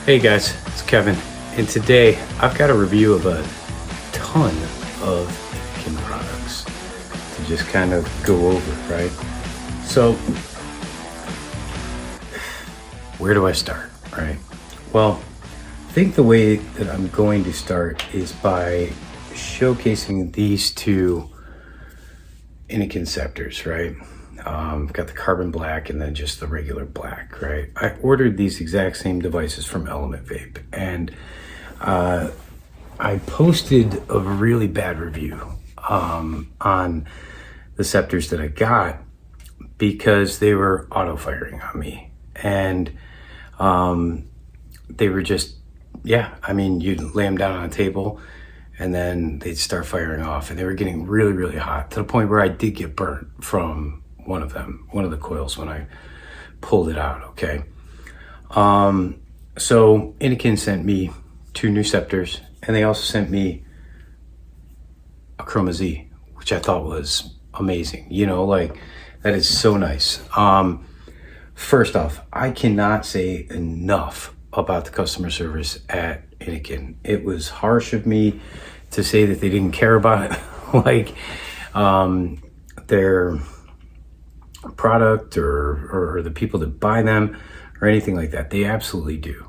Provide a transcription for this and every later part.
Hey guys, it's Kevin, and today I've got a review of a ton of Innokin products to just kind of go over, right? So, where do I start, right? Well, I think the way that I'm going to start is by showcasing these two Innokin Sceptres, right? Got the carbon black and then just the regular black, right? I ordered these exact same devices from Element Vape, and I posted a really bad review on the Sceptres that I got because they were auto firing on me, and they were just, yeah, I mean, you'd lay them down on a table and then they'd start firing off, and they were getting really, really hot to the point where I did get burnt from one of the coils when I pulled it out, okay? So Innokin sent me two new Sceptres, and they also sent me a Kroma-Z, which I thought was amazing. You know, like, that is so nice. First off, I cannot say enough about the customer service at Innokin. It was harsh of me to say that they didn't care about it, like their product or the people that buy them or anything like that. They absolutely do.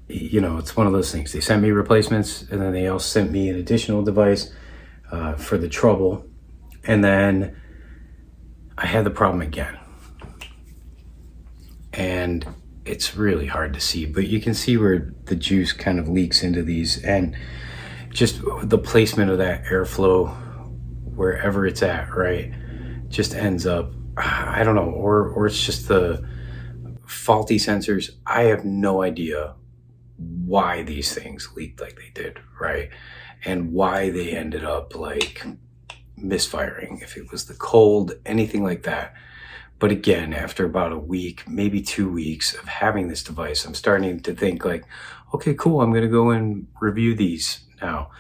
You know, it's one of those things. They sent me replacements, and then they also sent me an additional device for the trouble, and then I had the problem again. And it's really hard to see, but you can see where the juice kind of leaks into these, and just the placement of that airflow wherever it's at, right, just ends up, I don't know, or it's just the faulty sensors. I have no idea why these things leaked like they did, right, and why they ended up like misfiring, if it was the cold, anything like that. But again, after about a week, maybe 2 weeks of having this device, I'm starting to think like, okay, cool, I'm gonna go and review these now.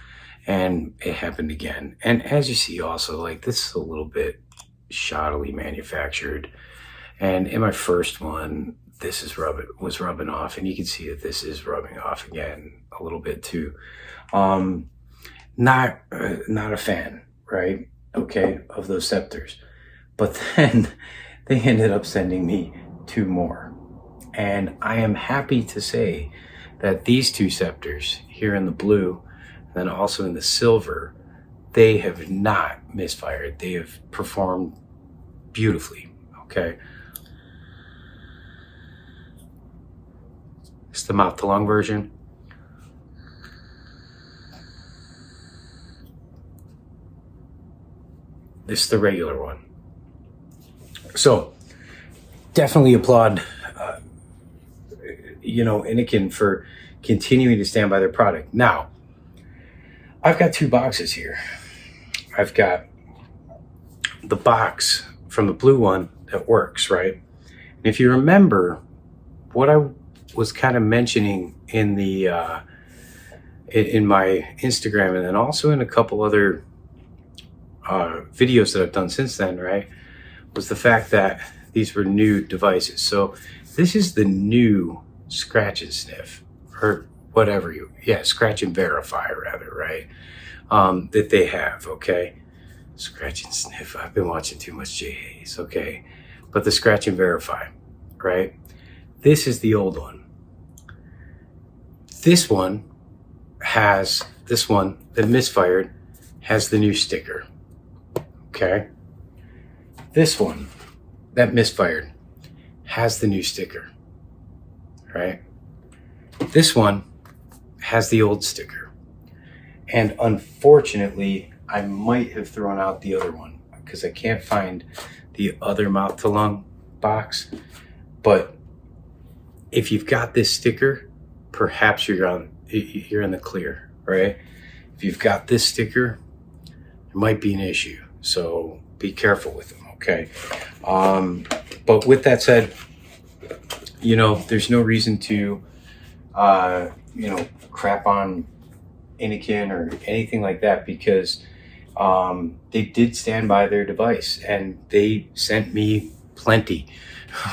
And it happened again. And as you see also, like, this is a little bit shoddily manufactured. And in my first one, this was rubbing off, and you can see that this is rubbing off again a little bit too. Not a fan, right? Okay, of those Sceptres. But then they ended up sending me two more. And I am happy to say that these two Sceptres here in the blue, and then also in the silver, they have not misfired. They have performed beautifully, okay? It's the mouth to lung version. This is the regular one. So definitely applaud, you know, Innokin for continuing to stand by their product. Now, I've got two boxes here. I've got the box from the blue one that works, right? And if you remember what I was kind of mentioning in the in my Instagram, and then also in a couple other videos that I've done since then, right, was the fact that these were new devices. So this is the new scratch and sniff, or whatever scratch and verify rather, right? That they have, okay? Scratch and sniff, I've been watching too much J.A.'s, okay? But the scratch and verify, right? This is the old one. This one that misfired has the new sticker, okay? This one that misfired has the new sticker, right? This one has the old sticker. And unfortunately, I might have thrown out the other one because I can't find the other mouth to lung box. But if you've got this sticker, perhaps you're in the clear, right? If you've got this sticker, it might be an issue. So be careful with them, okay? But with that said, you know, there's no reason to, you know, crap on Innokin or anything like that, because they did stand by their device, and they sent me plenty,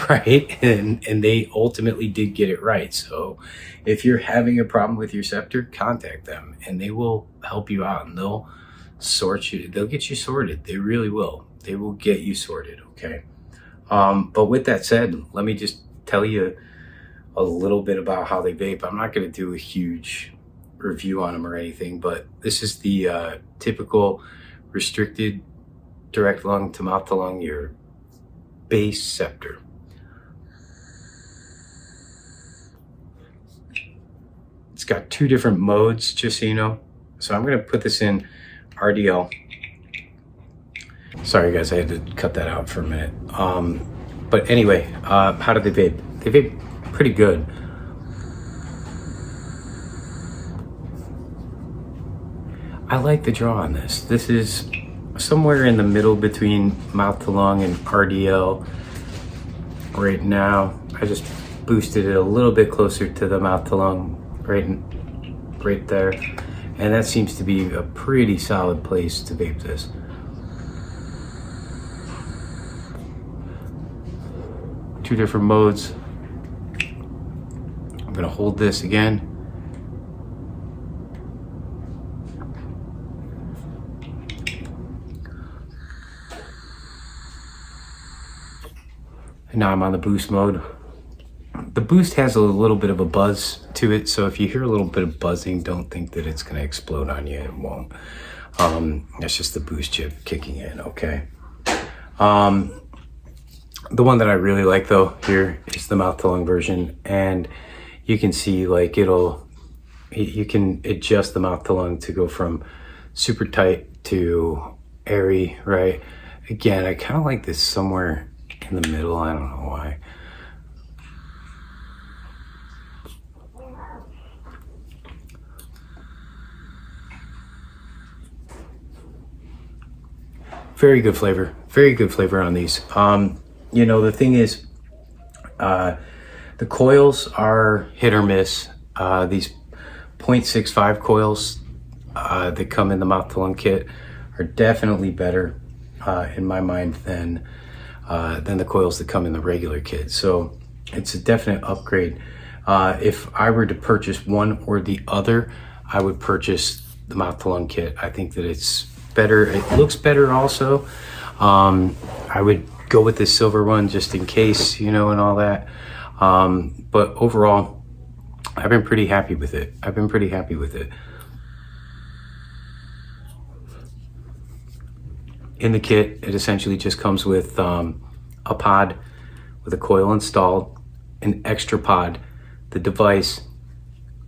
right? And they ultimately did get it right. So if you're having a problem with your Sceptre, contact them and they will help you out, and they'll sort you. They'll get you sorted. They really will. They will get you sorted. Okay. But with that said, let me just tell you a little bit about how they vape. I'm not going to do a huge review on them or anything, but this is the typical restricted direct lung to mouth to lung, your base Sceptre. It's got 2 different modes, just so you know. So I'm going to put this in RDL. Sorry guys, I had to cut that out for a minute. But anyway, how do they vape? They vape pretty good. I like the draw on this. This is somewhere in the middle between mouth to lung and RDL. Right now, I just boosted it a little bit closer to the mouth to lung, right there. And that seems to be a pretty solid place to vape this. Two different modes. I'm gonna hold this again. And now I'm on the boost mode. The boost has a little bit of a buzz to it, so if you hear a little bit of buzzing, don't think that it's gonna explode on you. It won't. That's just the boost chip kicking in, okay? The one that I really like though here is the mouth to lung version, and you can see like you can adjust the mouth to lung to go from super tight to airy, right? Again, I kind of like this somewhere in the middle. I don't know why. Very good flavor on these. You know, the thing is, the coils are hit or miss. These 0.65 coils that come in the mouth to lung kit are definitely better in my mind than the coils that come in the regular kit. So it's a definite upgrade. If I were to purchase one or the other, I would purchase the mouth to lung kit. I think that it's better. It looks better also. I would go with the silver one just in case, you know, and all that. But overall, I've been pretty happy with it. In the kit, it essentially just comes with a pod with a coil installed, an extra pod, the device,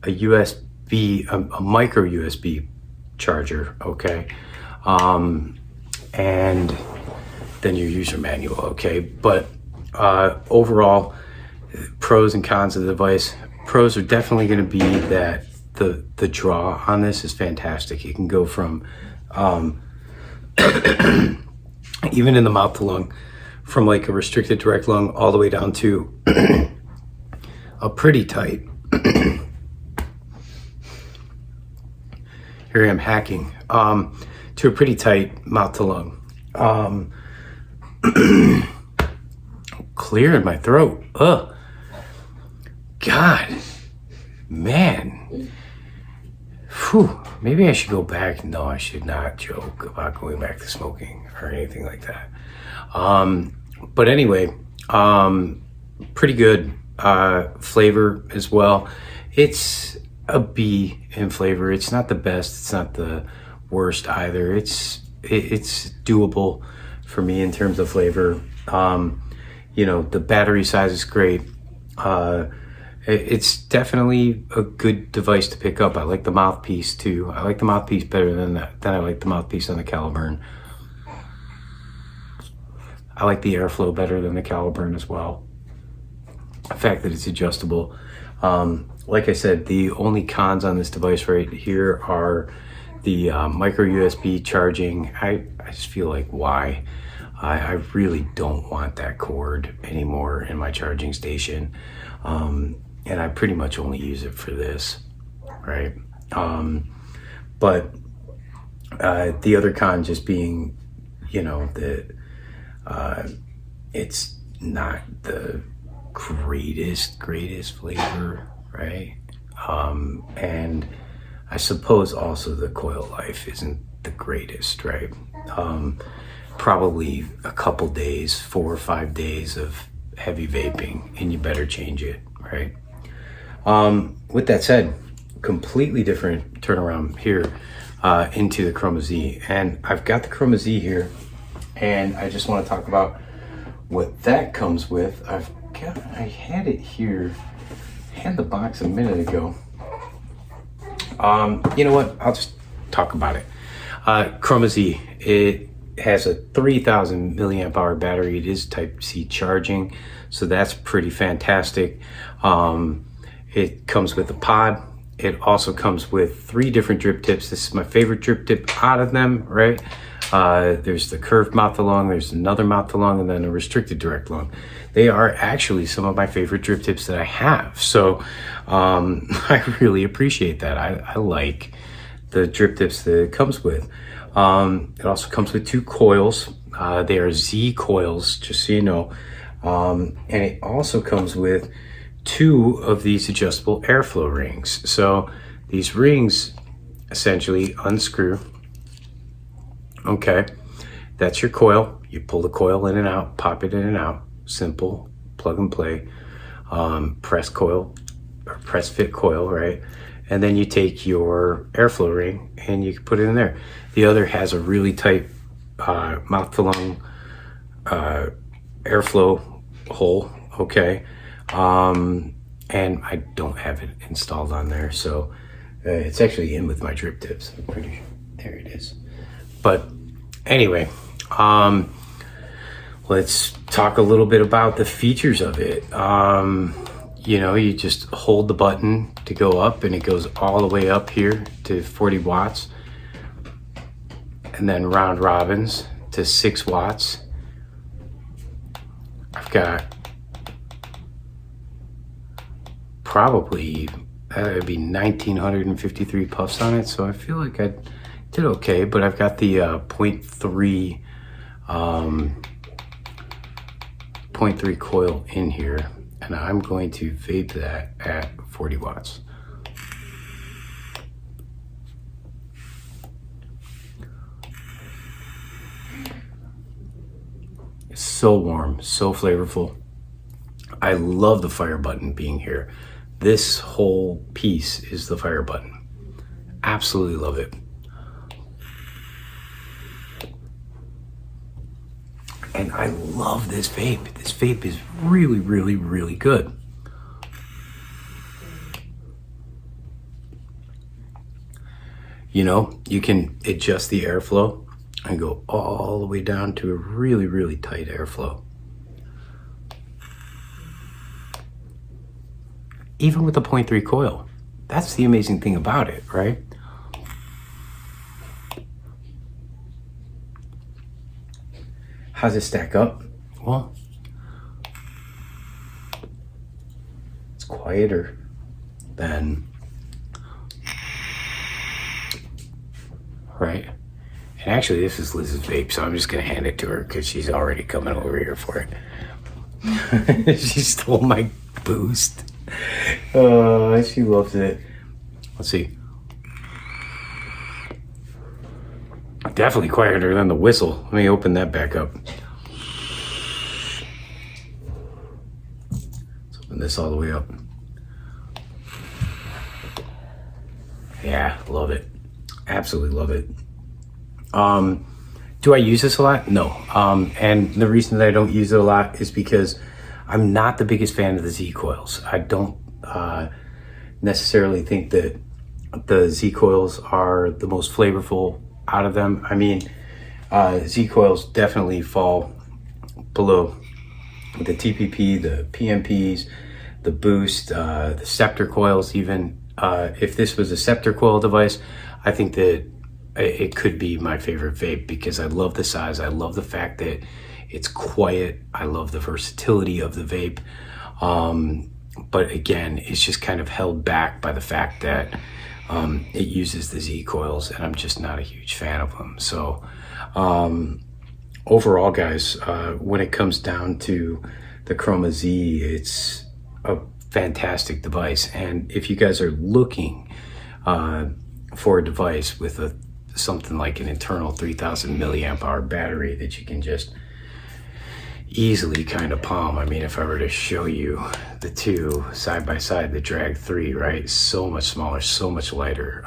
a USB, a micro USB charger, okay? And then your user manual, okay? But overall, pros and cons of the device. Pros are definitely gonna be that the draw on this is fantastic. You can go from, even in the mouth to lung, from like a restricted direct lung all the way down to a pretty tight, here I am hacking, to a pretty tight mouth to lung. Clear in my throat. Ugh. God, man. Whew. Maybe I should go back. No, I should not joke about going back to smoking or anything like that. But anyway, pretty good flavor as well. It's a B in flavor. It's not the best. It's not the worst either. It's doable for me in terms of flavor. You know, the battery size is great. It's definitely a good device to pick up. I like the mouthpiece too. I like the mouthpiece better than I like the mouthpiece on the Caliburn. I like the airflow better than the Caliburn as well. The fact that it's adjustable. Like I said, the only cons on this device right here are the micro USB charging. I just feel like, why? I really don't want that cord anymore in my charging station. And I pretty much only use it for this, right? But the other con just being, you know, that it's not the greatest flavor, right? And I suppose also the coil life isn't the greatest, right? Probably a couple days, 4 or 5 days of heavy vaping, and you better change it, right? With that said, completely different turnaround here into the Kroma-Z. And I've got the Kroma-Z here, and I just want to talk about what that comes with. I had it here, had the box a minute ago. You know what? I'll just talk about it. Kroma-Z, it has a 3,000 milliamp hour battery. It is Type C charging, so that's pretty fantastic. It comes with a pod. It also comes with 3 different drip tips. This is my favorite drip tip out of them, right? There's the curved mouth along, there's another mouth along, and then a restricted direct long. They are actually some of my favorite drip tips that I have. So I really appreciate that. I like the drip tips that it comes with. It also comes with 2 coils. They are Z coils, just so you know. And it also comes with 2 of these adjustable airflow rings. So these rings essentially unscrew. Okay, that's your coil. You pull the coil in and out, pop it in and out. Simple, plug and play. Press coil, or press fit coil, right? And then you take your airflow ring and you can put it in there. The other has a really tight mouth to lung airflow hole, okay? And I don't have it installed on there, so it's actually in with my drip tips. I'm pretty sure. There it is. But anyway, let's talk a little bit about the features of it. You know, you just hold the button to go up and it goes all the way up here to 40 watts. And then round robins to 6 watts. I've got probably, it'd be 1,953 puffs on it. So I feel like I did okay, but I've got the 0.3 coil in here, and I'm going to vape that at 40 watts. It's so warm, so flavorful. I love the fire button being here. This whole piece is the fire button. Absolutely love it. And I love this vape. This vape is really, really, really good. You know, you can adjust the airflow and go all the way down to a really, really tight airflow. Even with the 0.3 coil. That's the amazing thing about it, right? How's it stack up? Well, it's quieter than, right? And actually this is Liz's vape, so I'm just gonna hand it to her because she's already coming over here for it. She stole my boost. She loves it. Let's see. Definitely quieter than the whistle. Let me open that back up. Let's open this all the way up. Yeah, love it. Absolutely love it. Do I use this a lot? No. And the reason that I don't use it a lot is because I'm not the biggest fan of the Z coils. I don't necessarily think that the Z coils are the most flavorful out of them. I mean, Z coils definitely fall below the TPP, the PMPs, the Boost, the Sceptre coils even. If this was a Sceptre coil device, I think that it could be my favorite vape because I love the size. I love the fact that it's quiet. I love the versatility of the vape. But again, it's just kind of held back by the fact that it uses the Z coils and I'm just not a huge fan of them. So overall guys, when it comes down to the Kroma-Z. It's a fantastic device. And if you guys are looking for a device with something like an internal 3000 milliamp hour battery that you can just easily kind of palm. I mean, if I were to show you the two side by side, the Drag 3, right? So much smaller, so much lighter.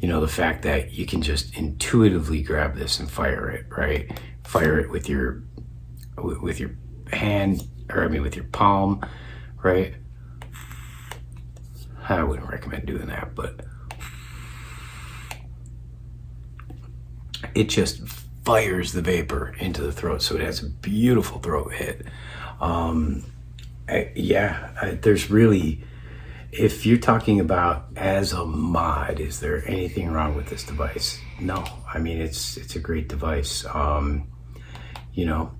You know, the fact that you can just intuitively grab this and fire it, right? Fire it with your hand, or I mean with your palm, right? I wouldn't recommend doing that, but it just fires the vapor into the throat, so it has a beautiful throat hit. There's really, if you're talking about as a mod, is there anything wrong with this device? No. I mean, it's a great device. You know,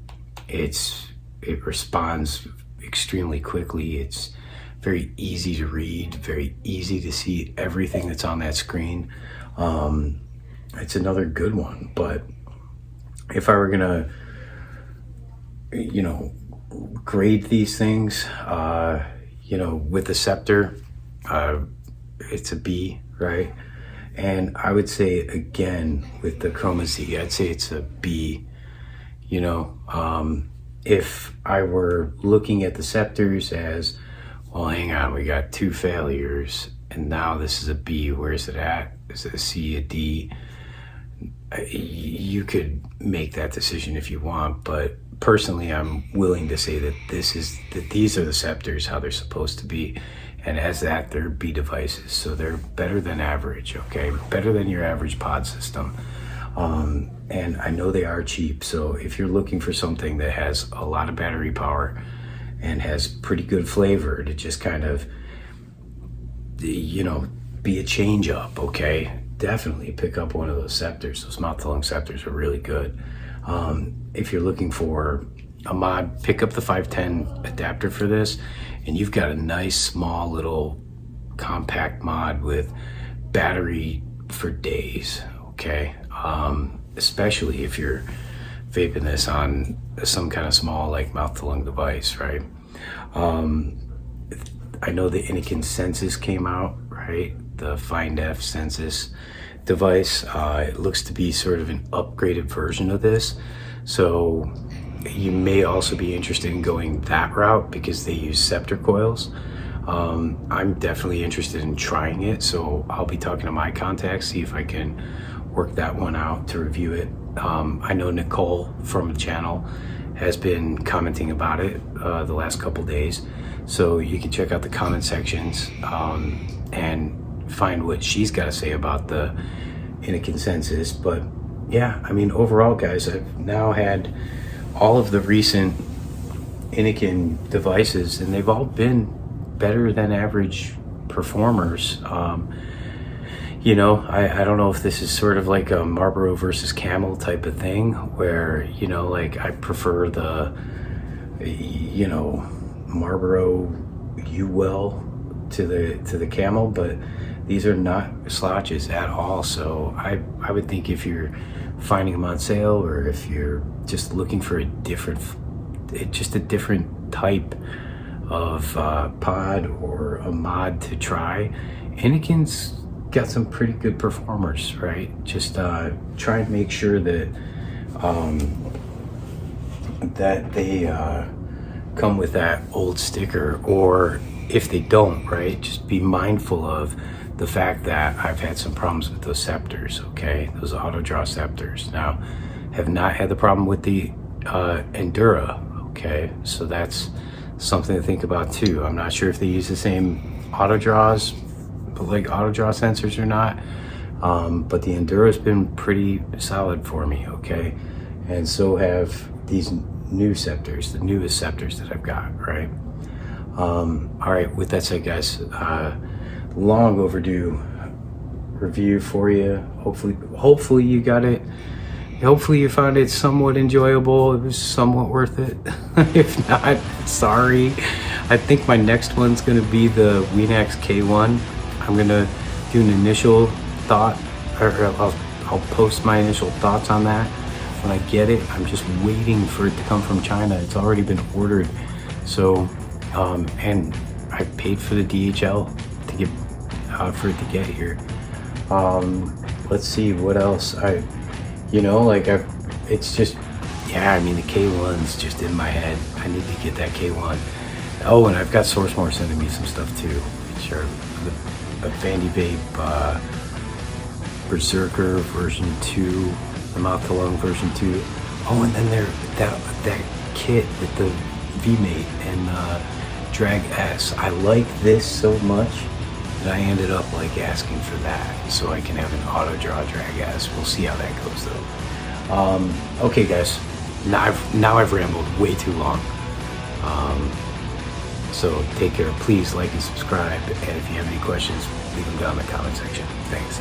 it responds extremely quickly. It's very easy to read, very easy to see everything that's on that screen. It's another good one. But if I were gonna, you know, grade these things, you know, with the Sceptre, it's a B, right? And I would say again with the Kroma-Z, I'd say it's a B. You know, if I were looking at the Scepters as, well, hang on, we got 2 failures, and now this is a B, where's it at? Is it a C, a D? You could make that decision if you want, but personally, I'm willing to say that these are the Scepters how they're supposed to be, and as that, they're B devices, so they're better than average, okay? Better than your average pod system. And I know they are cheap, so if you're looking for something that has a lot of battery power and has pretty good flavor to just kind of, you know, be a change up, okay? Definitely pick up one of those Scepters. Those mouth-to-lung Scepters are really good. If you're looking for a mod, pick up the 510 adapter for this, and you've got a nice small little compact mod with battery for days, okay? Especially if you're vaping this on some kind of small like mouth-to-lung device, right? I know the Innokin Sensus came out, right? The Find F Sensus device. It looks to be sort of an upgraded version of this. So you may also be interested in going that route because they use Sceptre coils. I'm definitely interested in trying it, so I'll be talking to my contacts, see if I can work that one out to review it. I know Nicole from the channel has been commenting about it the last couple days, so you can check out the comment sections and find what she's got to say about the Innokin Sensus. But yeah, I mean, overall, guys, I've now had all of the recent Innokin devices, and they've all been better than average performers. You know, I don't know if this is sort of like a Marlboro versus Camel type of thing, where, you know, like I prefer the, you know, Marlboro U-Well to the Camel, but these are not slouches at all. So I would think if you're finding them on sale, or if you're just looking for a different type of pod or a mod to try, Innokin's got some pretty good performers, right? Just try and make sure that that they come with that old sticker, or if they don't, right, just be mindful of the fact that I've had some problems with those Scepters, okay? Those auto draw Scepters. Now, have not had the problem with the Endura, okay? So that's something to think about too. I'm not sure if they use the same auto draws, like auto draw sensors or not, but the Endura's been pretty solid for me, okay? And so have these new Scepters, the newest Scepters that I've got, right? All right, with that said, guys, long overdue review for you. Hopefully you got it. Hopefully you found it somewhat enjoyable. It was somewhat worth it. If not, sorry. I think my next one's gonna be the Wenax K1. I'm gonna do an initial thought, or I'll post my initial thoughts on that when I get it. I'm just waiting for it to come from China. It's already been ordered So, and I paid for the DHL to get for it to get here. Let's see what else it's just, yeah, I mean, the K1's just in my head. I need to get that K1. Oh, and I've got Sourcemore sending me some stuff too, which are the Vandy Vape Berserker version 2, the Mouth to Lung version 2. Oh, and then that kit with the V-Mate and Drag S. I like this so much that I ended up like asking for that so I can have an auto draw Drag S. We'll see how that goes though. Okay guys, now I've rambled way too long. So take care. Please like and subscribe, and if you have any questions, leave them down in the comment section. Thanks.